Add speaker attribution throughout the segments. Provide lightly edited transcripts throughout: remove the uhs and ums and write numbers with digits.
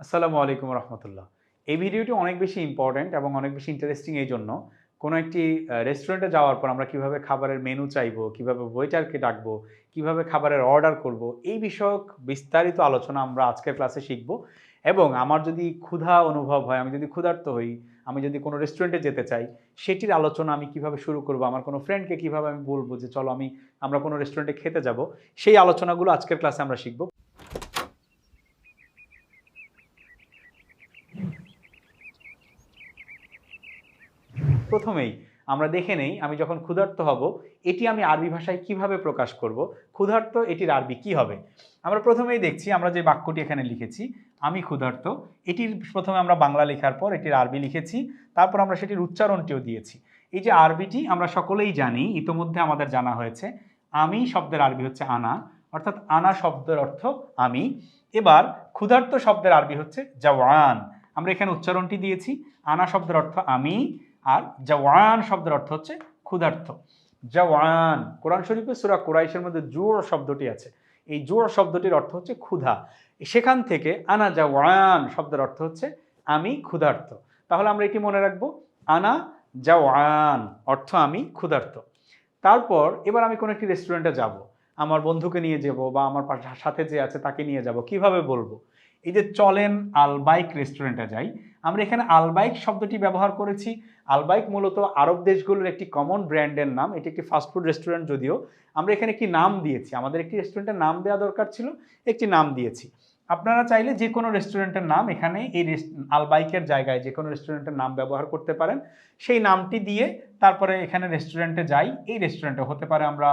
Speaker 1: আসসালামু আলাইকুম রহমতুল্লাহ। এই ভিডিওটি অনেক বেশি ইম্পর্ট্যান্ট এবং অনেক বেশি ইন্টারেস্টিং এই জন্য, কোনো একটি রেস্টুরেন্টে যাওয়ার পর আমরা কিভাবে খাবারের মেনু চাইবো, কিভাবে ওয়েটারকে ডাকবো, কিভাবে খাবারের অর্ডার করব, এই বিষয়ক বিস্তারিত আলোচনা আমরা আজকের ক্লাসে শিখব। এবং আমার যদি ক্ষুধা অনুভব হয়, আমি যদি ক্ষুধার্ত হই, আমি যদি কোনো রেস্টুরেন্টে যেতে চাই, সেটির আলোচনা আমি কিভাবে শুরু করব, আমার কোনো ফ্রেন্ডকে কিভাবে আমি বলবো যে চলো আমরা কোনো রেস্টুরেন্টে খেতে যাব, সেই আলোচনাগুলো আজকের ক্লাসে আমরা শিখব। প্রথমেই আমরা দেখে নেই, আমি যখন ক্ষুধার্ত হব এটি আমি আরবি ভাষায় কিভাবে প্রকাশ করব। ক্ষুধার্ত এটির আরবি কি হবে? আমরা প্রথমেই দেখছি, আমরা যে বাক্যটি এখানে লিখেছি আমি ক্ষুধার্ত, এটির প্রথমে আমরা বাংলা লেখার পর এটির আরবি লিখেছি, তারপর আমরা সেটির উচ্চারণটিও দিয়েছি। এই যে আরবিটি আমরা সকলেই জানি, ইতোমধ্যে আমাদের জানা হয়েছে, আমি শব্দের আরবি হচ্ছে আনা, অর্থাৎ আনা শব্দের অর্থ আমি। এবার ক্ষুধার্ত শব্দের আরবি হচ্ছে জাওয়ান। আমরা এখানে উচ্চারণটি দিয়েছি, আনা শব্দের অর্থ আমি, আর জাওয়ান শব্দের অর্থ হচ্ছে ক্ষুধার্ত। জাওয়ান, কোরআন শরীফে সূরা কুরাইশের মধ্যে জুর শব্দটি আছে, এই জুর শব্দটির অর্থ হচ্ছে ক্ষুধা। সেখান থেকে আনা জাওয়ান শব্দের অর্থ হচ্ছে আমি ক্ষুধার্ত। তাহলে আমরা এটি মনে রাখবো, আনা জাওয়ান অর্থ আমি ক্ষুধার্ত। তারপর এবার আমি কোনো একটি রেস্টুরেন্টে যাব, আমার বন্ধুকে নিয়ে যাব বা আমার সাথে যে আছে তাকে নিয়ে যাব, কিভাবে বলবো? এই যে চলেন আলবাইক রেস্টুরেন্টে যাই, আমরা এখানে আলবাইক শব্দটি ব্যবহার করেছি। আলবাইক মূলত আরব দেশগুলোর একটি কমন ব্র্যান্ডের নাম, এটি একটি ফাস্টফুড রেস্টুরেন্ট। যদিও আমরা এখানে একটি নাম দিয়েছি, আমাদের একটি রেস্টুরেন্টের নাম দেওয়া দরকার ছিল, একটি নাম দিয়েছি। আপনারা চাইলে যে কোনো রেস্টুরেন্টের নাম এখানে এই আলবাইকের জায়গায় যে কোনো রেস্টুরেন্টের নাম ব্যবহার করতে পারেন। সেই নামটি দিয়ে তারপরে এখানে রেস্টুরেন্টে যাই, এই রেস্টুরেন্টে হতে পারে আমরা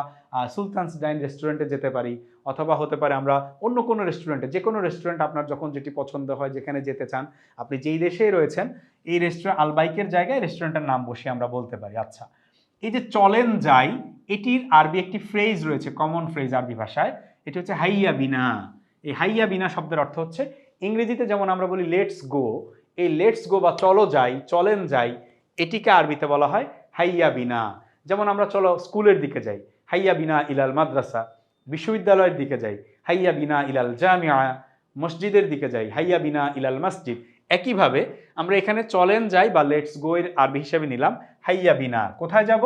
Speaker 1: সুলতানস ডাইন রেস্টুরেন্টে যেতে পারি, অথবা হতে পারে আমরা অন্য কোনো রেস্টুরেন্টে, যে কোনো রেস্টুরেন্ট আপনার যখন যেটি পছন্দ হয়, যেখানে যেতে চান, আপনি যেই দেশেই রয়েছেন, এই রেস্টুরেন্ট আলবাইকের জায়গায় রেস্টুরেন্টের নাম বসিয়ে আমরা বলতে পারি। আচ্ছা, এই যে চলেন যাই, এটির আরবি একটি ফ্রেজ রয়েছে, কমন ফ্রেজ আরবি ভাষায়, এটি হচ্ছে হাইয়া বিনা। এই হাইয়া বিনা শব্দের অর্থ হচ্ছে, ইংরেজিতে যেমন আমরা বলি লেটস গো, এই লেটস গো বা চলো যাই, চলেন যাই, এটিকে আরবিতে বলা হয় হাইয়া বিনা। যেমন আমরা চলো স্কুলের দিকে যাই, হাইয়া বিনা ইলাল মাদ্রাসা, বিশ্ববিদ্যালয়ের দিকে যাই, হাইয়া বিনা ইলাল জামিয়া, মসজিদের দিকে যাই, হাইয়া বিনা ইলাল মসজিদ। একইভাবে আমরা এখানে চলেন যাই বা লেটস গো এর আরবি হিসেবে নিলাম হাইয়া বিনা। কোথায় যাব?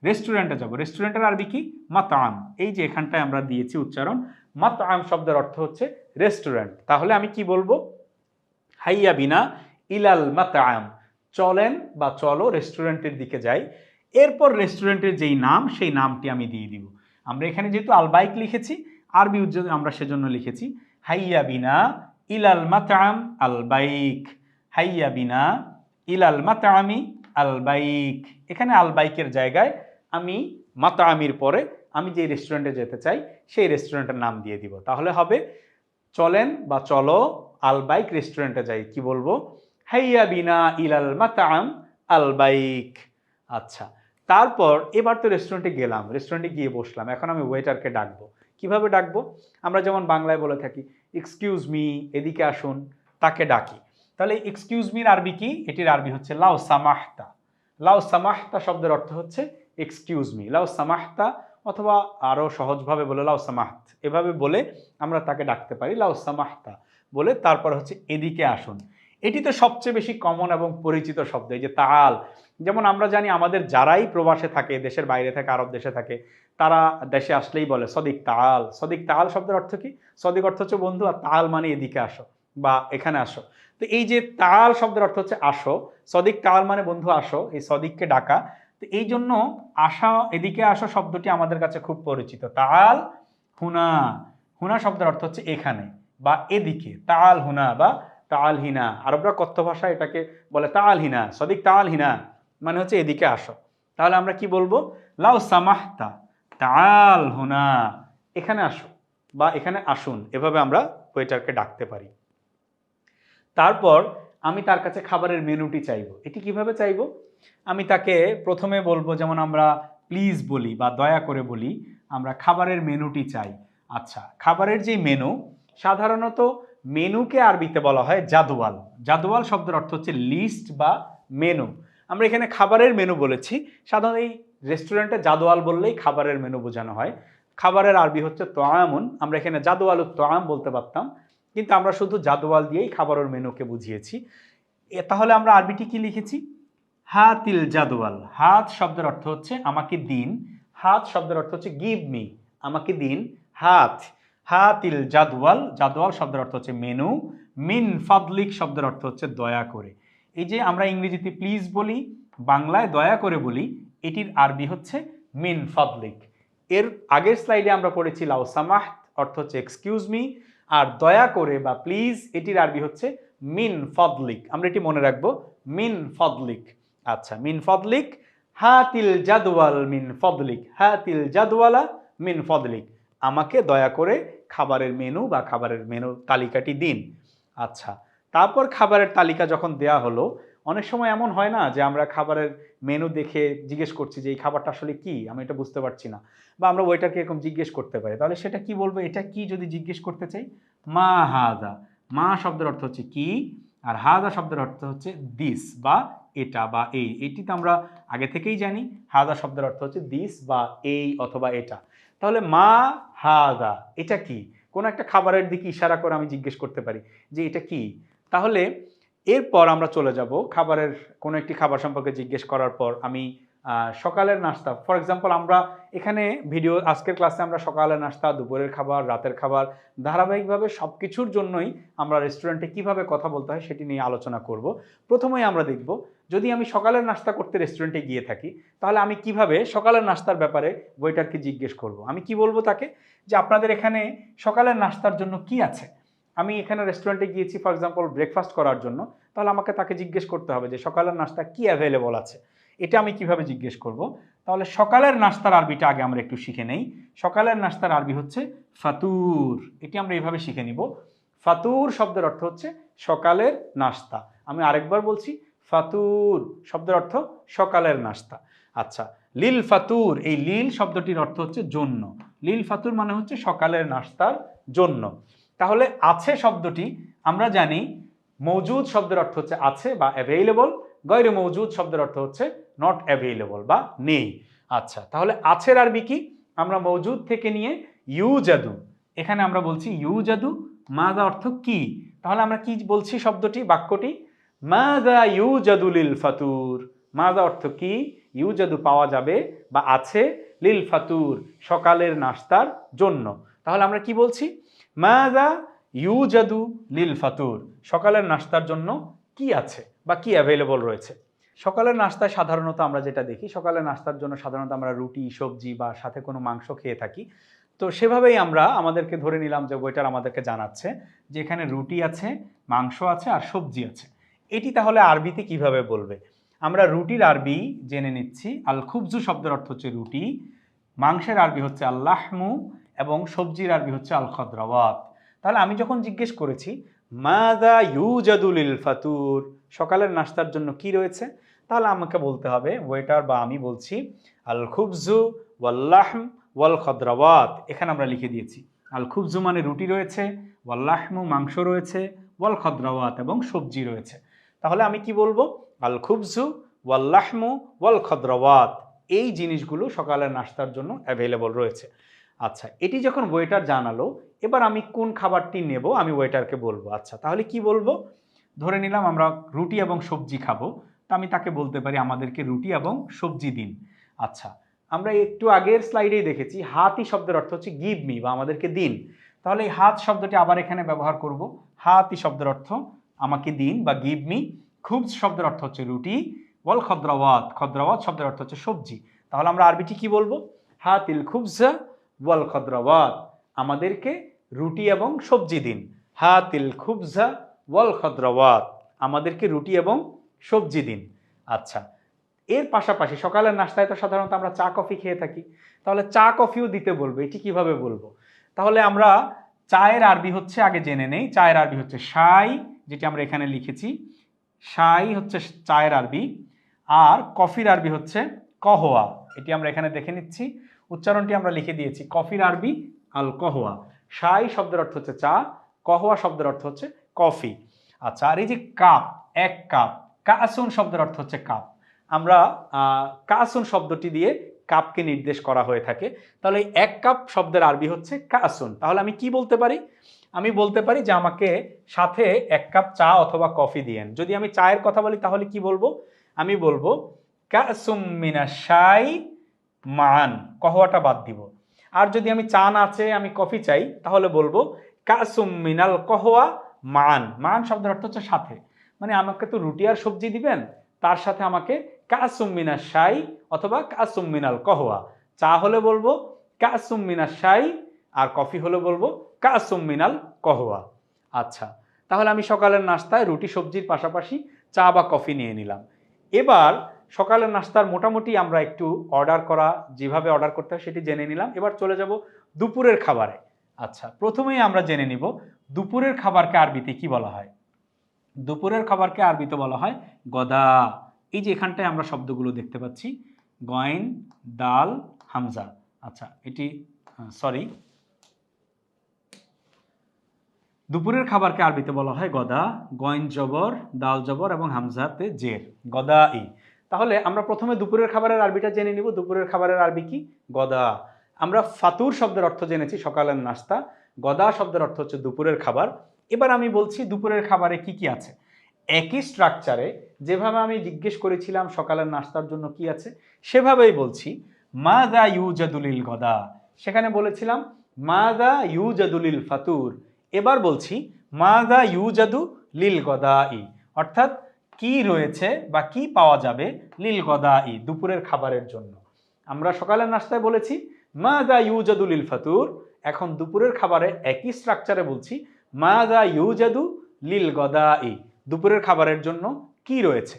Speaker 1: রেস্টুরেন্টে যাব। রেস্টুরেন্টের আরবি কি? মাতাম। এই যে এখানটায় আমরা দিয়েছি উচ্চারণ, মাতাম শব্দের অর্থ হচ্ছে রেস্টুরেন্ট। তাহলে আমি কি বলবো? হাইয়া বিনা ইলাল মাতাম, চলেন বা চলো রেস্টুরেন্টের দিকে যাই। এরপর রেস্টুরেন্টের যেই নাম, সেই নামটি আমি দিয়ে দিব। আমরা এখানে যেহেতু আলবাইক লিখেছি, আরবি উচ্চারণ আমরা সেজন্য লিখেছি হাইয়া বিনা ইলাল মাতাম আলবাইক, হাইয়া বিনা ইলাল মাতামি আলবাইক। এখানে আলবাইকের জায়গায় আমি মাতামির পরে আমি যে রেস্টুরেন্টে যেতে চাই সেই রেস্টুরেন্টের নাম দিয়ে দিব। তাহলে হবে চলেন বা চলো আলবাইক রেস্টুরেন্টে যাই, কি বলবো? হাইয়া বিনা ইলাল মাতাম আলবাইক। আচ্ছা, তারপর এবার তো রেস্টুরেন্টে গেলাম, রেস্টুরেন্টে গিয়ে বসলাম, এখন আমি ওয়েটারকে ডাকবো। কিভাবে ডাকবো? আমরা যেমন বাংলায় বলে থাকি এক্সকিউজ মি, এদিকে আসুন, তাকে ডাকি। তাহলে এক্সকিউজ মির আরবি কি? এটির আরবি হচ্ছে লাউ সামাহতা। লাউ সামাহতা শব্দের অর্থ হচ্ছে এক্সকিউজ মি, লাউ সামাহতা, অথবা আরও সহজভাবে বলে লাউ সামাহত, এভাবে বলে আমরা তাকে ডাকতে পারি লাউ সামাহতা বলে। তারপর হচ্ছে এদিকে আসুন। এটি তো সবচেয়ে বেশি কমন এবং পরিচিত শব্দ। এই যে তাল, যেমন আমরা জানি আমাদের যারাই প্রবাসে থাকে, দেশের বাইরে থাকে, আরব দেশে থাকে, তারা দেশে আসলেই বলে সদিক তাল। সদিক তাল শব্দের অর্থ কি? সদিক অর্থ হচ্ছে বন্ধু, আর তাল মানে এদিকে আসো বা এখানে আসো। তো এই যে তাল শব্দের অর্থ হচ্ছে আসো, সদিক তাল মানে বন্ধু আসো, এই সদিককে ডাকা। তো এই জন্য আসা, এদিকে আসো শব্দটি আমাদের কাছে খুব পরিচিত। তাল হুনা, হুনা শব্দের অর্থ হচ্ছে এখানে বা এদিকে। তাল হুনা বা তাল হিনা, আরবরা কথ্য ভাষায় এটাকে বলে তাল হিনা, সদিক তাল হিনা মানে হচ্ছে এদিকে আসো। তাহলে আমরা কি বলবো? লাউ সামাহতা তাল হুনা, এখানে আসো বা এখানে আসুন, এভাবে আমরা ওয়েটারকে ডাকতে পারি। তারপর আমি তার কাছে খাবারের মেনুটি চাইবো। এটি কিভাবে চাইবো? আমি তাকে প্রথমে বলবো, যেমন আমরা প্লিজ বলি বা দয়া করে বলি, আমরা খাবারের মেনুটি চাই। আচ্ছা, খাবারের যে মেনু, সাধারণত মেনুকে আরবিতে বলা হয় জাদওয়াল। জাদওয়াল শব্দের অর্থ হচ্ছে লিস্ট বা মেনু। আমরা এখানে খাবারের মেনু বলেছি, সাধারণত এই রেস্টুরেন্টে জাদওয়াল বললেই খাবারের মেনু বোঝানো হয়। খাবারের আরবি হচ্ছে তোয়ামুন, আমরা এখানে জাদওয়ালুত তোয়াম বলতে পারতাম। কিন্তু আমরা শুধু জাদওয়াল দিয়েই খাবারের মেনুকে বুঝিয়েছি। তাহলে আমরা আরবিটি কি লিখেছি? হাতিল জাদওয়াল। হাত শব্দের অর্থ হচ্ছে আমাকে দিন, হাত শব্দের অর্থ হচ্ছে গিভ মি, আমাকে দিন। হাত, হাতিল জাদওয়াল, জাদওয়াল শব্দের অর্থ হচ্ছে মেনু। মিন ফাদলিক শব্দের অর্থ হচ্ছে দয়া করে। এই যে আমরা ইংরেজিতে প্লিজ বলি, বাংলায় দয়া করে বলি, এটির আরবি হচ্ছে মিন ফাদলিক। এর আগের স্লাইডে আমরা পড়েছি লাউ সামাহ, অর্থ হচ্ছে এক্সকিউজ মি, আর দয়া করে বা প্লিজ এটির আরবি হচ্ছে মিন ফাদলিক। আমরা এটি মনে রাখবো, মিন ফাদলিক। আচ্ছা, মিন ফাদলিক, হাতিল জাদওয়াল মিন ফাদলিক, হাতিল জাদওয়ালা মিন ফাদলিক, আমাকে দয়া করে খাবারের মেনু বা খাবারের মেনু তালিকাটি দিন। আচ্ছা, তারপর খাবারের তালিকা যখন দেয়া হলো, অনেক সময় এমন হয় না যে আমরা খাবারের মেনু দেখে জিজ্ঞেস করছি যে এই খাবারটা আসলে কি, আমি এটা বুঝতে পারছি না, বা আমরা ওয়েটারকে এরকম জিজ্ঞেস করতে পারি। তাহলে সেটা কি বলবো, এটা কি যদি জিজ্ঞেস করতে চাই? মা হাদা। মা শব্দের অর্থ হচ্ছে কি, আর হাদা শব্দের অর্থ হচ্ছে দিস বা এটা বা এই। এটি তো আমরা আগে থেকেই জানি। হাদা শব্দের অর্থ হচ্ছে দিস বা এই অথবা এটা। তাহলে মা হাদা, এটা কি? কোনো একটা খাবারের দিকে ইশারা করে আমি জিজ্ঞেস করতে পারি যে এটা কি। তাহলে এরপর আমরা চলে যাব খাবারের কোনো একটি খাবার সম্পর্কে জিজ্ঞেস করার পর আমি সকালের নাস্তা, ফর এক্সাম্পল আমরা এখানে ভিডিও আজকের ক্লাসে আমরা সকালের নাস্তা, দুপুরের খাবার, রাতের খাবার, ধারাবাহিকভাবে সব কিছুর জন্যই আমরা রেস্টুরেন্টে কিভাবে কথা বলতে হয় সেটি নিয়ে আলোচনা করব। প্রথমেই আমরা দেখব, যদি আমি সকালের নাস্তা করতে রেস্টুরেন্টে গিয়ে থাকি, তাহলে আমি কিভাবে সকালের নাস্তার ব্যাপারে ওয়েটারকে জিজ্ঞেস করব। আমি কি বলবো তাকে যে আপনাদের এখানে সকালের নাস্তার জন্য কি আছে। আমি এখানে রেস্টুরেন্টে গিয়েছি ফর এক্সাম্পল ব্রেকফাস্ট করার জন্য, তাহলে আমাকে তাকে জিজ্ঞেস করতে হবে যে সকালের নাস্তা কি অ্যাভেলেবল আছে। এটা আমি কিভাবে জিজ্ঞেস করব? তাহলে সকালের নাস্তার আরবিটা আগে আমরা একটু শিখে নেই। সকালের নাস্তার আরবি হচ্ছে ফাতুর। এটি আমরা এইভাবে শিখে নিব। ফাতুর শব্দের অর্থ হচ্ছে সকালের নাস্তা। আমি আরেকবার বলছি, ফাতুর শব্দের অর্থ সকালের নাস্তা। আচ্ছা, লিল ফাতুর, এই লিল শব্দটির অর্থ হচ্ছে জন্য। লিল ফাতুর মানে হচ্ছে সকালের নাস্তার জন্য। তাহলে আছে শব্দটি আমরা জানি মৌজুদ শব্দের অর্থ হচ্ছে আছে বা অ্যাভেইলেবল, গয়রে মৌজুদ শব্দের অর্থ হচ্ছে নট অ্যাভেইলেবল বা নেই। আচ্ছা, তাহলে আছের আরবি কি? আমরা মৌজুদ থেকে নিয়ে ইউজাদু, এখানে আমরা বলছি ইউজাদু, মাদা অর্থ কি। তাহলে আমরা কি বলছি শব্দটি, বাক্যটি? মাদা ইউজাদু লিল ফাতুর। মাদা অর্থ কি, ইউজাদু পাওয়া যাবে বা আছে, লিল ফাতুর সকালের নাস্তার জন্য। তাহলে আমরা কি বলছি? মাদা ইউজাদু লিল ফাতুর, সকালের নাস্তার জন্য কি আছে বা কি অ্যাভেলেবল রয়েছে। সকালের নাস্তায় সাধারণত আমরা যেটা দেখি, সকালের নাস্তার জন্য সাধারণত আমরা রুটি, সবজি বা সাথে কোনো মাংস খেয়ে থাকি। তো সেভাবেই আমরা আমাদেরকে ধরে নিলাম যে ওয়েটার আমাদেরকে জানাচ্ছে যে এখানে রুটি আছে, মাংস আছে আর সবজি আছে। এটি তাহলে আরবিতে কিভাবে বলবে? আমরা রুটির আরবি জেনে নিচ্ছি। আল খুবজু শব্দের অর্থ হচ্ছে রুটি, মাংসের আরবি হচ্ছে আল্লাহমু, এবং সবজির আরবি হচ্ছে আল খদ্রাওয়াত। তাহলে আমি যখন জিজ্ঞেস করেছি মাদা ইউজাদু লিল ফাতুর, সকালের নাস্তার জন্য কি রয়েছে, তাহলে আমাকে বলতে হবে, ওয়েটার বা আমি বলছি আল খুবজু ওয়াল্লাহম ওয়াল খদ্রাওয়াত। এখানে আমরা লিখে দিয়েছি আল খুবজু মানে রুটি রয়েছে, ওয়াল্লাহমু মাংস রয়েছে, ওয়াল খদ্রাওয়াত এবং সবজি রয়েছে। তাহলে আমি কি বলবো? আল খুবজু ওয়াল্লাহমু ওয়াল খদ্রাওয়াত, এই জিনিসগুলো সকালের নাস্তার জন্য অ্যাভেলেবল রয়েছে। আচ্ছা, এটি যখন ওয়েটার জানালো, এবার আমি কোন খাবারটি নেব আমি ওয়েটারকে বলবো। আচ্ছা, তাহলে কি বলবো? ধরে নিলাম আমরা রুটি এবং সবজি খাবো, তো আমি তাকে বলতে পারি আমাদেরকে রুটি এবং সবজি দিন। আচ্ছা, আমরা একটু আগের স্লাইডেই দেখেছি হাতই শব্দের অর্থ হচ্ছে গিভ মি বা আমাদেরকে দিন। তাহলে এই হাত শব্দটি আবার এখানে ব্যবহার করব। হাতই শব্দের অর্থ আমাকে দিন বা গিভ মি। খুবজ শব্দের অর্থ হচ্ছে রুটি, ওয়াল খদ্রাওয়াত, খদ্রাওয়াত শব্দের অর্থ হচ্ছে সবজি। তাহলে আমরা আরবিটি কি বলবো? হাতিল খুবজা ওয়াল খদ্রাওয়াত, আমাদেরকে রুটি এবং সবজি দিন। হাতিল খুবজা ওয়াল খদ্রাওয়াত, আমাদেরকে রুটি এবং সবজি দিন। আচ্ছা, এর পাশাপাশি সকালের নাস্তায় তো সাধারণত আমরা চা কফি খেয়ে থাকি, তাহলে চা কফিও দিতে বলবো। এটি কিভাবে বলবো? তাহলে আমরা চায়ের আরবি হচ্ছে আগে জেনে নেই। চায়ের আরবি হচ্ছে শাই, যেটি আমরা এখানে লিখেছি। শাই হচ্ছে চায়ের আরবি, আর কফির আরবি হচ্ছে কহওয়া। এটি আমরা এখানে দেখে নিচ্ছি, উচ্চারণটি আমরা লিখে দিয়েছি। কফির আরবি আল কহওয়া। শাই শব্দের অর্থ হচ্ছে চা, কহওয়া শব্দের অর্থ হচ্ছে কফি। আচ্ছা, আর এই যে কাপ, এক কাপ, কাসুন শব্দের অর্থ হচ্ছে কাপ। আমরা কাসুন শব্দটি দিয়ে কাপকে নির্দেশ করা হয়ে থাকে। তাহলে এক কাপ শব্দের আরবি হচ্ছে কাসুন। তাহলে আমি কি বলতে পারি? আমি বলতে পারি যে আমাকে সাথে এক কাপ চা অথবা কফি দিয়েন। যদি আমি চায়ের কথা বলি তাহলে কি বলবো? আমি বলবো কাসুম মিনাশ শাই মান, কহওয়াটা বাদ দিব। আর যদি আমি চা না চেয়ে আমি কফি চাই তাহলে বলবো কাসুম মিনাল কহওয়া মান। মান শব্দের অর্থ হচ্ছে সাথে, মানে আমাকে তো রুটি আর সবজি দিবেন, তার সাথে আমাকে কাসুম মিনাশ শাই অথবা কাসুম মিনাল কহওয়া। চা হলে বলবো কাসুম মিনাশ শাই, আর কফি হলে বলবো কাসুম মিনাল কহওয়া। আচ্ছা, তাহলে আমি সকালের নাস্তায় রুটি সবজির পাশাপাশি চা বা কফি নিয়ে নিলাম। এবার সকালের নাস্তার মোটামুটি আমরা একটু অর্ডার করা, যেভাবে অর্ডার করতে হয় সেটি জেনে নিলাম। এবার চলে যাব দুপুরের খাবারে। আচ্ছা, প্রথমেই আমরা জেনে নিব দুপুরের খাবারকে আরবিতে কি বলা হয়। দুপুরের খাবারকে আরবিতে বলা হয় গদা। এই যে এখানটায় আমরা শব্দগুলো দেখতে পাচ্ছি, গয়েন, দাল, হামজা। আচ্ছা, এটি সরি, দুপুরের খাবারকে আরবিতে বলা হয় গদা, গয়েন জবর, দাল জবর এবং হামজাতে জের, গদা ই। তাহলে আমরা প্রথমে দুপুরের খাবারের আরবিটা জেনে নিব। দুপুরের খাবারের আরবি কি? গদা। আমরা ফাতুর শব্দের অর্থ জেনেছি সকালের নাস্তা, গদা শব্দের অর্থ হচ্ছে দুপুরের খাবার। এবার আমি বলছি দুপুরের খাবারে কি কি আছে। একই স্ট্রাকচারে যেভাবে আমি জিজ্ঞেস করেছিলাম সকালের নাস্তার জন্য কি আছে, সেভাবেই বলছি মাযা ইউজাদুলিল গদা। সেখানে বলেছিলাম মাযা ইউজাদুলিল ফাতুর। এবার বলছি মাযা ইউজাদু লিল গদাই, অর্থাৎ কি রয়েছে বা কি পাওয়া যাবে লিল গদাই, দুপুরের খাবারের জন্য। আমরা সকালের নাস্তায় বলেছি মাযা ইউজাদু লিল ফাতুর, এখন দুপুরের খাবারে একই স্ট্রাকচারে বলছি মাযা ইউজাদু লিল গদাই, দুপুরের খাবারের জন্য কি রয়েছে।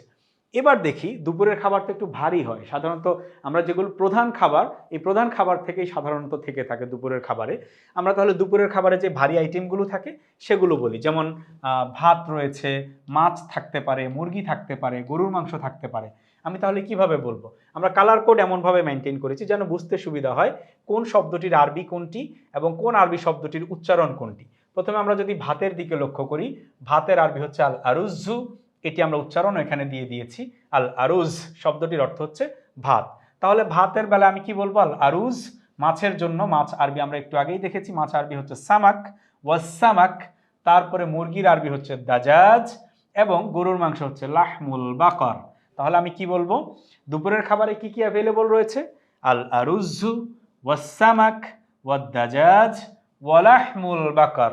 Speaker 1: এবার দেখি দুপুরের খাবার তো একটু ভারী হয়, সাধারণত আমরা যেগুলো প্রধান খাবার, এই প্রধান খাবার থেকেই সাধারণত থেকে থাকে দুপুরের খাবারে। আমরা তাহলে দুপুরের খাবারে যে ভারী আইটেমগুলো থাকে সেগুলো বলি, যেমন ভাত রয়েছে, মাছ থাকতে পারে, মুরগি থাকতে পারে, গরুর মাংস থাকতে পারে। আমি তাহলে কিভাবে বলবো? আমরা কালার কোড এমনভাবে মেনটেন করেছি যেন বুঝতে সুবিধা হয় কোন শব্দটির আরবি কোনটি এবং কোন আরবি শব্দটির উচ্চারণ কোনটি। প্রথমে আমরা যদি ভাতের দিকে লক্ষ্য করি, ভাতের আরবি হচ্ছে আল আরুজু, এটি আমরা উচ্চারণ এখানে দিয়ে দিয়েছি। আল আরুজ শব্দটির অর্থ হচ্ছে ভাত। তাহলে ভাতের বেলা আমি কি বলবো? আল আরুজ। মাছের জন্য মাছ আরবি আমরা একটু আগেই দেখেছি, মাছ আরবি হচ্ছে সামাক, ওয়াসামাক। তারপরে মুরগির আরবি হচ্ছে দাজাজ এবং গরুর মাংস হচ্ছে লাহমুল বাকর। তাহলে আমি কি বলবো? দুপুরের খাবারে কি কি অ্যাভেলেবল রয়েছে? আল আরুজু, ওয়াসামাক, ওয়াদাজাজ, ওয়ালাহমুল বাকর।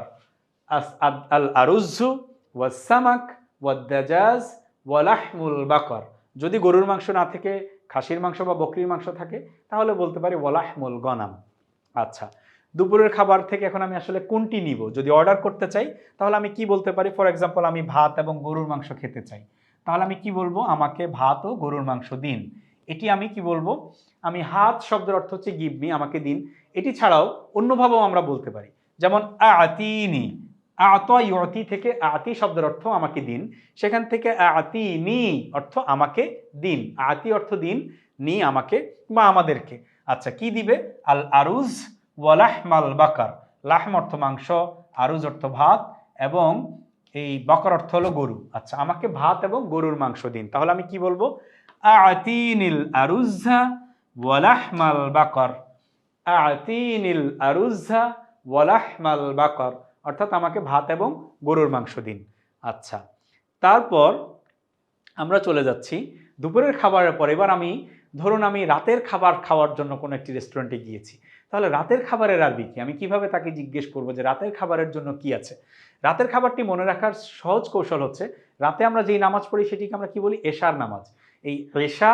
Speaker 1: আল আরুজু, ওয়াসামাক, ওয়াদাজাজ, ওয়ালাহমুল বাকর। যদি গরুর মাংস না থেকে খাসির মাংস বা বকরির মাংস থাকে তাহলে বলতে পারি ওয়ালাহমুল গনাম। আচ্ছা, দুপুরের খাবার থেকে এখন আমি আসলে কোনটি নিব? যদি অর্ডার করতে চাই তাহলে আমি কি বলতে পারি? ফর এক্সাম্পল, আমি ভাত এবং গরুর মাংস খেতে চাই, তাহলে আমি কি বলবো? আমাকে ভাত ও গরুর মাংস দিন। এটি আমি কি বলবো? আমি হাত শব্দের অর্থ হচ্ছে গিভ মি, আমাকে দিন। এটি ছাড়াও অন্যভাবেও আমরা বলতে পারি, যেমন আতিনি, আত ইউতি থেকে আতি শব্দের অর্থ আমাকে দিন, সেখান থেকে আতিনি অর্থ আমাকে দিন। আতি অর্থ দিন, নি আমাকে বা আমাদেরকে। আচ্ছা, কি দিবে? আল আরুজ ওয়ালাহমাল বাকার। লাহম অর্থ মাংস, আরুজ অর্থ ভাত এবং এই বকর অর্থ হলো গরু। আচ্ছা, আমাকে ভাত এবং গরুর মাংস দিন। তাহলে আমি কি বলবো? আতিনিল আরুজা ওয়ালাহমাল বাকর। আতিনিল আরুজা ওয়ালাহমাল বাকর, অর্থাৎ আমাকে ভাত এবং গরুর মাংস দিন। আচ্ছা, তারপর আমরা চলে যাচ্ছি দুপুরের খাবারের পর। এবার আমি ধরুন আমি রাতের খাবার খাওয়ার জন্য কোনো একটি রেস্টুরেন্টে গিয়েছি, তাহলে রাতের খাবারের আরবি কি? আমি কিভাবে তাকে জিজ্ঞেস করবো যে রাতের খাবারের জন্য কি আছে? রাতের খাবারটি মনে রাখার সহজ কৌশল হচ্ছে, রাতে আমরা যেই নামাজ পড়ি সেটিকে আমরা কি বলি? এশার নামাজ। এই এশা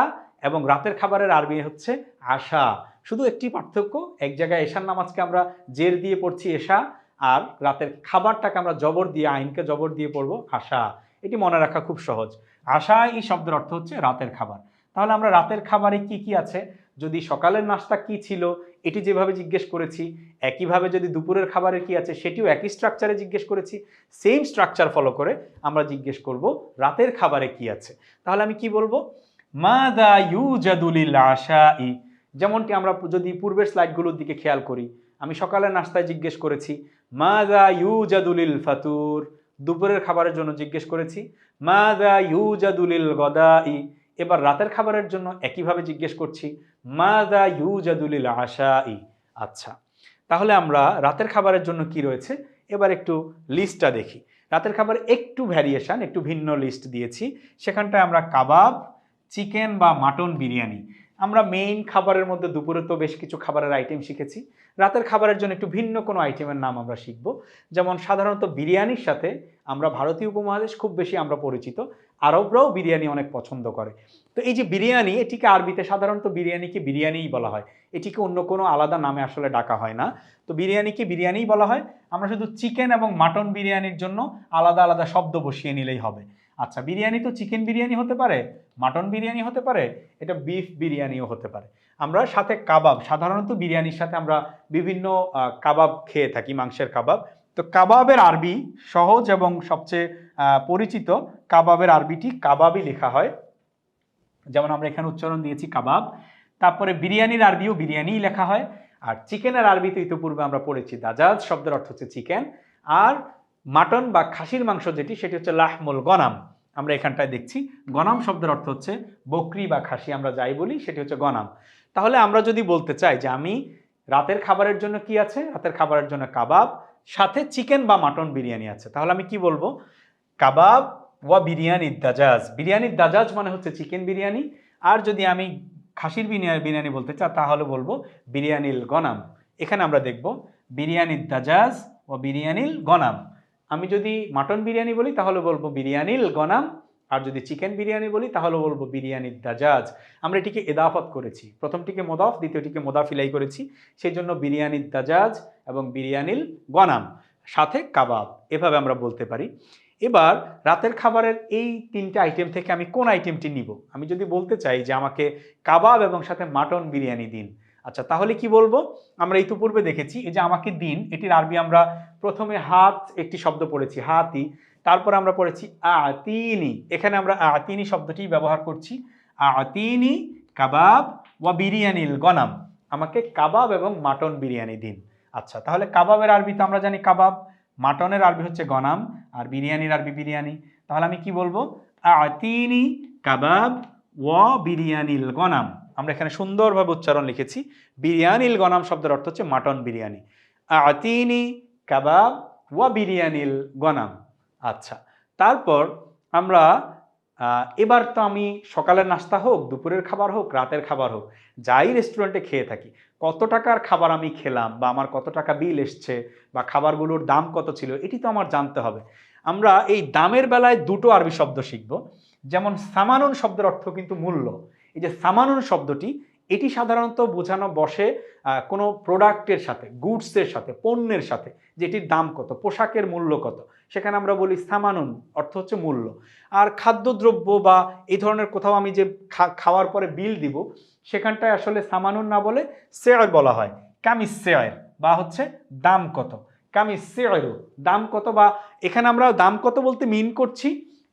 Speaker 1: এবং রাতের খাবারের আরবি হচ্ছে আশা। শুধু একটি পার্থক্য, এক জায়গায় এশার নামাজকে আমরা জের দিয়ে পড়ছি এশা, আর রাতের খাবারটাকে আমরা জবর দিয়ে, আইনকে জবর দিয়ে পড়বো আশা। এটি মনে রাখা খুব সহজ। আশা এই শব্দের অর্থ হচ্ছে রাতের খাবার। তাহলে আমরা রাতের খাবারে কি কি আছে, যদি সকালের নাস্তা কি ছিল এটি যেভাবে জিজ্ঞেস করেছি, একইভাবে যদি দুপুরের খাবারে কি আছে সেটিও একই স্ট্রাকচারে জিজ্ঞেস করেছি, সেম স্ট্রাকচার ফলো করে আমরা জিজ্ঞেস করব রাতের খাবারে কি আছে। তাহলে আমি কি বলবো? মাযা ইউজাদু লিল আশাই। যেমনটি আমরা যদি পূর্বের স্লাইডগুলোর দিকে খেয়াল করি, আমি সকালের নাস্তায় জিজ্ঞেস করেছি মাযা ইউজাদু লিল ফাতুর, দুপুরের খাবারের জন্য জিজ্ঞেস করেছি মাযা ইউজাদু লিল গদাই। এবার রাতের খাবারের জন্য একইভাবে জিজ্ঞেস করছি মাযা ইউজাদু লিল আশাই। আচ্ছা, তাহলে আমরা রাতের খাবারের জন্য কি রয়েছে এবার একটু লিস্টটা দেখি। রাতের খাবার একটু ভ্যারিয়েশন, একটু ভিন্ন লিস্ট দিয়েছি। সেখানটায় আমরা কাবাব, চিকেন বা মাটন বিরিয়ানি, আমরা মেইন খাবারের মধ্যে দুপুরে তো বেশ কিছু খাবারের আইটেম শিখেছি। রাতের খাবারের জন্য একটু ভিন্ন কোনো আইটেমের নাম আমরা শিখব। যেমন সাধারণত বিরিয়ানির সাথে আমরা ভারতীয় উপমহাদেশ খুব বেশি আমরা পরিচিত, আরবরাও বিরিয়ানি অনেক পছন্দ করে। তো এই যে বিরিয়ানি, এটিকে আরবিতে সাধারণত বিরিয়ানিকে বিরিয়ানিই বলা হয়, এটিকে অন্য কোনো আলাদা নামে আসলে ডাকা হয় না। তো বিরিয়ানিকে বিরিয়ানিই বলা হয়। আমরা শুধু চিকেন এবং মাটন বিরিয়ানির জন্য আলাদা আলাদা শব্দ বসিয়ে নিলেই হবে। আচ্ছা, বিরিয়ানি তো চিকেন বিরিয়ানি হতে পারে, মাটন বিরিয়ানি হতে পারে, এটা বিফ বিরিয়ানিও হতে পারে। আমরা সাথে কাবাব, সাধারণত বিরিয়ানির সাথে আমরা বিভিন্ন কাবাব খেয়ে থাকি, মাংসের কাবাব। তো কাবাবের আরবি সহজ এবং সবচেয়ে পরিচিত কাবাবের আরবিটি কাবাবই লেখা হয়, যেমন আমরা এখানে উচ্চারণ দিয়েছি কাবাব। তারপরে বিরিয়ানির আরবিও বিরিয়ানিই লেখা হয়। আর চিকেনের আরবি তো ইতিপূর্বে আমরা পড়েছি দাজাজ, শব্দের অর্থ হচ্ছে চিকেন। আর মাটন বা খাসির মাংস যেটি, সেটি হচ্ছে লাহমুল গনাম। আমরা এখানটায় দেখছি গনাম শব্দের অর্থ হচ্ছে বকরি বা খাসি, আমরা যাই বলি সেটি হচ্ছে গনাম। তাহলে আমরা যদি বলতে চাই যে আমি রাতের খাবারের জন্য কি আছে, রাতের খাবারের জন্য কাবাব, সাথে চিকেন বা মাটন বিরিয়ানি আছে, তাহলে আমি কি বলবো? কাবাব ওয়া বিরিয়ানির দাজাজ। বিরিয়ানির দাজাজ মানে হচ্ছে চিকেন বিরিয়ানি। আর যদি আমি খাসির বিরিয়ানি বলতে চাই তাহলে বলবো বিরিয়ানিল গনাম। এখানে আমরা দেখব বিরিয়ানির দাজাজ ও বিরিয়ানিল গনাম। আমি যদি মাটন বিরিয়ানি বলি তাহলে বলবো বিরিয়ানিল গনাম, আর যদি চিকেন বিরিয়ানি বলি তাহলে বলবো বিরিয়ানির দাজাজ। আমরা এটিকে এদাফত করেছি, প্রথমটিকে মোদাফ, দ্বিতীয়টিকে মোদাফ ইলাই করেছি, সেই জন্য বিরিয়ানির দাজাজ এবং বিরিয়ানিল গনাম সাথে কাবাব, এভাবে আমরা বলতে পারি। এবার রাতের খাবারের এই তিনটে আইটেম থেকে আমি কোন আইটেমটি নিব? আমি যদি বলতে চাই যে আমাকে কাবাব এবং সাথে মাটন বিরিয়ানি দিন, আচ্ছা তাহলে কি বলবো? আমরা ইতিপূর্বে দেখেছি এই যে আমাকে দিন, এটির আরবি আমরা প্রথমে হাত একটি শব্দ পড়েছি হাতি, তারপর আমরা পড়েছি আতিনি। এখানে আমরা আতিনি শব্দটি ব্যবহার করছি, আতিনি কাবাব ওয়া বিরিয়ানিল গনাম, আমাকে কাবাব এবং মাটন বিরিয়ানি দিন। আচ্ছা, তাহলে কাবাবের আরবি তো আমরা জানি কাবাব, মাটনের আরবি হচ্ছে গনাম, আর বিরিয়ানির আরবি বিরিয়ানি। তাহলে আমি কি বলবো? আতিনি কাবাব ওয়া বিরিয়ানিল গনাম। আমরা এখানে সুন্দরভাবে উচ্চারণ লিখেছি, বিরিয়ানিল গনাম শব্দের অর্থ হচ্ছে মাটন বিরিয়ানি। আতিনি কাবাব ওয়া বিরিয়ানিল গনাম। আচ্ছা, তারপর আমরা এবার তো আমি সকালের নাস্তা হোক, দুপুরের খাবার হোক, রাতের খাবার হোক, যাই রেস্টুরেন্টে খেয়ে থাকি, কত টাকার খাবার আমি খেলাম বা আমার কত টাকা বিল এসছে বা খাবারগুলোর দাম কত ছিল, এটি তো আমার জানতে হবে। আমরা এই দামের বেলায় দুটো আরবি শব্দ শিখব। যেমন সামানুন শব্দের অর্থ কিন্তু মূল্য। এই যে সামানুন শব্দটি, এটি সাধারণত বোঝানো বসে কোনো প্রোডাক্টের সাথে, গুডসের সাথে, পণ্যের সাথে, যেটির দাম কত, পোশাকের মূল্য কত, সেখানে আমরা বলি সামানুন, অর্থ হচ্ছে মূল্য। আর খাদ্যদ্রব্য বা এই ধরনের কোথাও আমি যে খাওয়ার পরে বিল দিব, সেখানটায় আসলে সামানুন না বলে সেয়ার বলা হয়, কামিস সেয়ার, বা হচ্ছে দাম কত, কামিস সেয়ারু, দাম কত। বা এখানে আমরা দাম কত বলতে মিন করছি,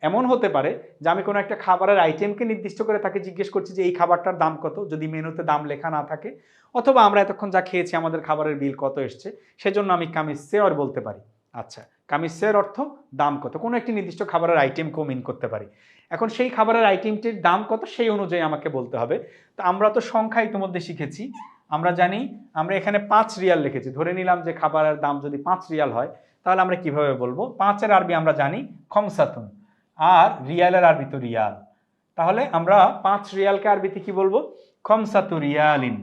Speaker 1: এমন হতে পারে যে আমি কোনো একটা খাবারের আইটেমকে নির্দিষ্ট করে তাকে জিজ্ঞেস করছি যে এই খাবারটার দাম কত, যদি মেনুতে দাম লেখা না থাকে, অথবা আমরা এতক্ষণ যা খেয়েছি আমাদের খাবারের বিল কত এসছে, সেজন্য আমি কামিস সেয়ার বলতে পারি। আচ্ছা, কামিসের অর্থ দাম কত, কোনো একটি নির্দিষ্ট খাবারের আইটেমকেও মিন করতে পারি। এখন সেই খাবারের আইটেমটির দাম কত সেই অনুযায়ী আমাকে বলতে হবে। তো আমরা তো সংখ্যা ইতিমধ্যে শিখেছি, আমরা জানি, আমরা এখানে 5 রিয়াল লিখেছি, ধরে নিলাম যে খাবারের দাম যদি 5 রিয়াল হয়, তাহলে আমরা কিভাবে বলবো? 5-এর আরবি আমরা জানি খমসাতুন, আর রিয়ালের আরবি তো রিয়াল, তাহলে আমরা 5 রিয়ালকে আরবিতে কি বলবো? খমসাতু রিয়ালিন।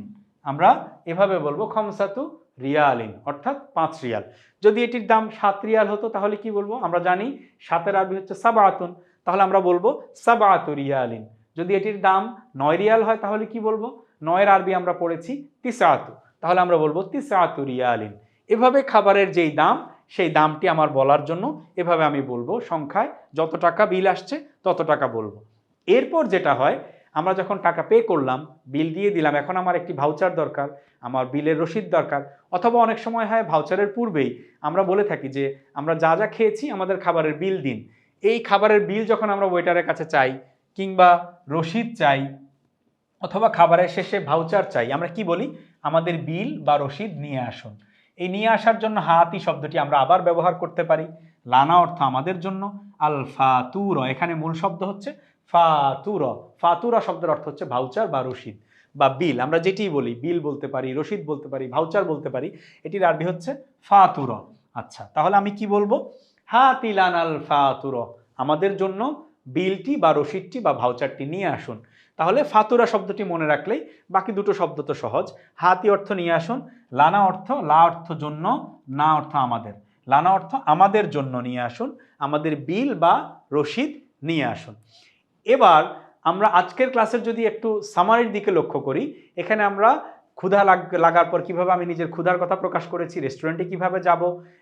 Speaker 1: আমরা এভাবে বলবো খমসাতু রিয়ালিন, অর্থাৎ 5 রিয়াল। যদি এটির দাম 7 রিয়াল হতো তাহলে কি বলবো? আমরা জানি 7-এর আরবি হচ্ছে সাবাতুন, তাহলে আমরা বলবো সাবাতু রিয়ালিন। যদি এটির দাম 9 রিয়াল হয় তাহলে কি বলবো? 9-এর আরবি আমরা পড়েছি তিসাতু, তাহলে আমরা বলবো তিসাতু রিয়ালিন। এভাবে খাবারের যেই দাম, সেই দামটি আমার বলার জন্য এভাবে আমি বলবো, সংখ্যায় যত টাকা বিল আসছে তত টাকা বলবো। এরপর যেটা হয়, আমরা যখন টাকা পে করলাম, বিল দিয়ে দিলাম, এখন আমার একটি ভাউচার দরকার, আমার বিলের রসিদ দরকার, অথবা অনেক সময় হয় ভাউচারের পূর্বেই আমরা বলে থাকি যে আমরা যা যা খেয়েছি আমাদের খাবারের বিল দিন। এই খাবারের বিল যখন আমরা ওয়েটারের কাছে চাই, কিংবা রসিদ চাই, অথবা খাবারের শেষে ভাউচার চাই, আমরা কি বলি? আমাদের বিল বা রসিদ নিয়ে আসুন। এই নিয়ে আসার জন্য হাতি শব্দটি আমরা আবার ব্যবহার করতে পারি। লানা অর্থ আমাদের জন্য, আল ফাতুর, এখানে মূল শব্দ হচ্ছে ফাতুর। ফাতুরা শব্দের অর্থ হচ্ছে ভাউচার বা রসিদ। বা বিল, আমরা যেটিই বলি, বিল বলতে পারি, রসিদ বলতে পারি, ভাউচার বলতে পারি, এটির আরবি হচ্ছে ফাতুর। আচ্ছা, তাহলে আমি কি বলবো? হাতি লানাল ফাতুর, আমাদের জন্য বিলটি বা রসিদটি বা ভাউচারটি নিয়ে আসুন। তাহলে ফাতুরা শব্দটি মনে রাখলেই বাকি দুটো শব্দ তো সহজ। হাতি অর্থ নিয়ে আসুন, লানা অর্থ, লা অর্থ জন্য, না অর্থ আমাদের। লানা অর্থ আমাদের জন্য নিয়ে আসুন, আমাদের বিল বা রসিদ নিয়ে আসুন। এবার আমরা আজকের ক্লাসের যদি একটু সামারির দিকে লক্ষ্য করি, এখানে আমরা ক্ষুধা লাগার পর কিভাবে আমি নিজের ক্ষুধার কথা প্রকাশ করেছি, রেস্টুরেন্টে কিভাবে যাব,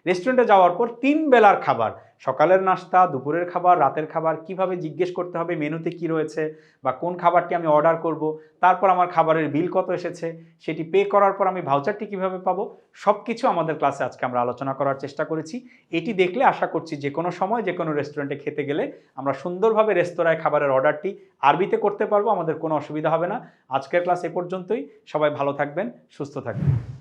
Speaker 1: রেস্টুরেন্টে যাওয়ার পর 3 বেলার খাবার, সকালের নাস্তা, দুপুরের খাবার, রাতের খাবার কিভাবে জিজ্ঞেস করতে হবে মেনুতে কি রয়েছে বা কোন খাবারটি আমি অর্ডার করব, তারপর আমার খাবারের বিল কত এসেছে, সেটি পে করার পর আমি ভাউচারটি কিভাবে পাবো, সব কিছু আমাদের ক্লাসে আজকে আমরা আলোচনা করার চেষ্টা করেছি। এটি দেখলে আশা করছি যে কোনো সময় যে কোনো রেস্টুরেন্টে খেতে গেলে আমরা সুন্দরভাবে রেস্তোরাঁয় খাবারের অর্ডারটি আরবিতে করতে পারবো, আমাদের কোনো অসুবিধা হবে না। আজকের ক্লাস এ পর্যন্তই। সবাই ভালো থাকবেন, সুস্থ থাকবেন।